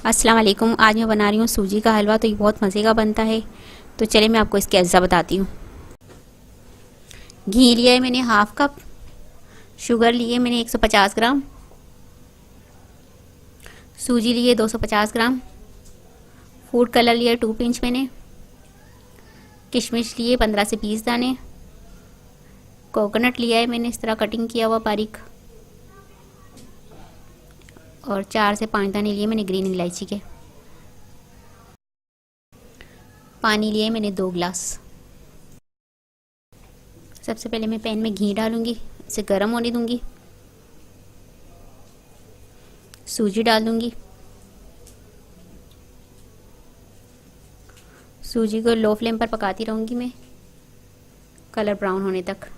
अस्सलाम वालेकुम। आज मैं बना रही हूँ सूजी का हलवा। तो ये बहुत मज़े का बनता है। तो चलिए मैं आपको इसके अज्जा बताती हूँ। घी लिया है मैंने हाफ कप, शुगर लिए मैंने 150 ग्राम, सूजी लिए 250 ग्राम, फूड कलर लिया 2 पिंच मैंने, किशमिश लिए 15 से 20 दाने, कोकोनट लिया है मैंने इस तरह कटिंग किया हुआ बारीक, और 4 से 5 दाने लिए मैंने ग्रीन इलायची के। पानी लिए मैंने 2 गिलास। सबसे पहले मैं पैन में घी डालूंगी, इसे गर्म होने दूंगी। सूजी डाल दूंगी। सूजी को लो फ्लेम पर पकाती रहूंगी मैं, कलर ब्राउन होने तक।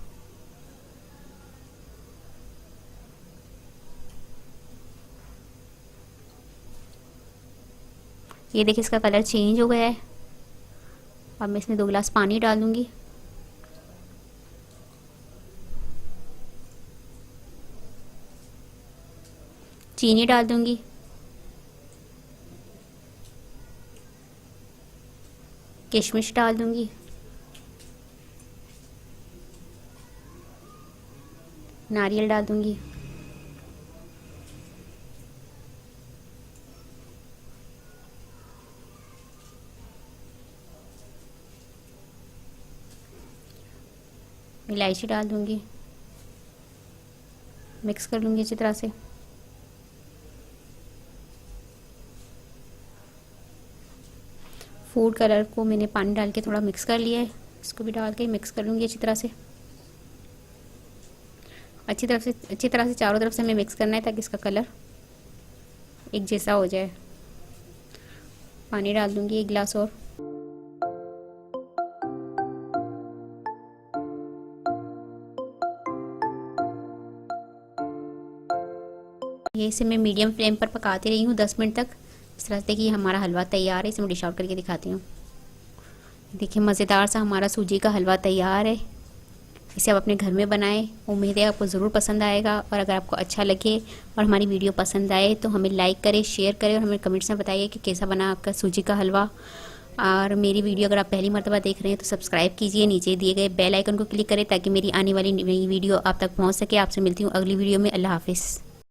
ये देखिए इसका कलर चेंज हो गया है। अब मैं इसमें 2 गिलास पानी डाल दूंगी। चीनी डाल दूंगी। किशमिश डाल दूंगी। नारियल डाल दूंगी। इलायची डाल दूंगी। मिक्स कर लूंगी अच्छी तरह से। फूड कलर को मैंने पानी डाल के थोड़ा मिक्स कर लिया है, इसको भी डाल के मिक्स कर लूँगी अच्छी तरह से। अच्छी तरह से चारों तरफ से हमें मिक्स करना है ताकि इसका कलर एक जैसा हो जाए। पानी डाल दूँगी 1 गिलास और। ये इसे मैं मीडियम फ्लेम पर पकाती रही हूँ 10 मिनट तक। इस तरह से कि हमारा हलवा तैयार है। इसे मैं डिश आउट करके दिखाती हूँ। देखिए मज़ेदार सा हमारा सूजी का हलवा तैयार है। इसे आप अपने घर में बनाएं। उम्मीद है आपको ज़रूर पसंद आएगा। और अगर आपको अच्छा लगे और हमारी वीडियो पसंद आए तो हमें लाइक करें, शेयर करें और हमें कमेंट्स में बताइए कि कैसा बना आपका सूजी का हलवा। और मेरी वीडियो अगर आप पहली मर्तबा देख रहे हैं तो सब्सक्राइब कीजिए, नीचे दिए गए बेल आइकन को क्लिक करें ताकि मेरी आने वाली नई वीडियो आप तक पहुँच सके। आपसे मिलती हूँ अगली वीडियो में। अल्लाह हाफिज़।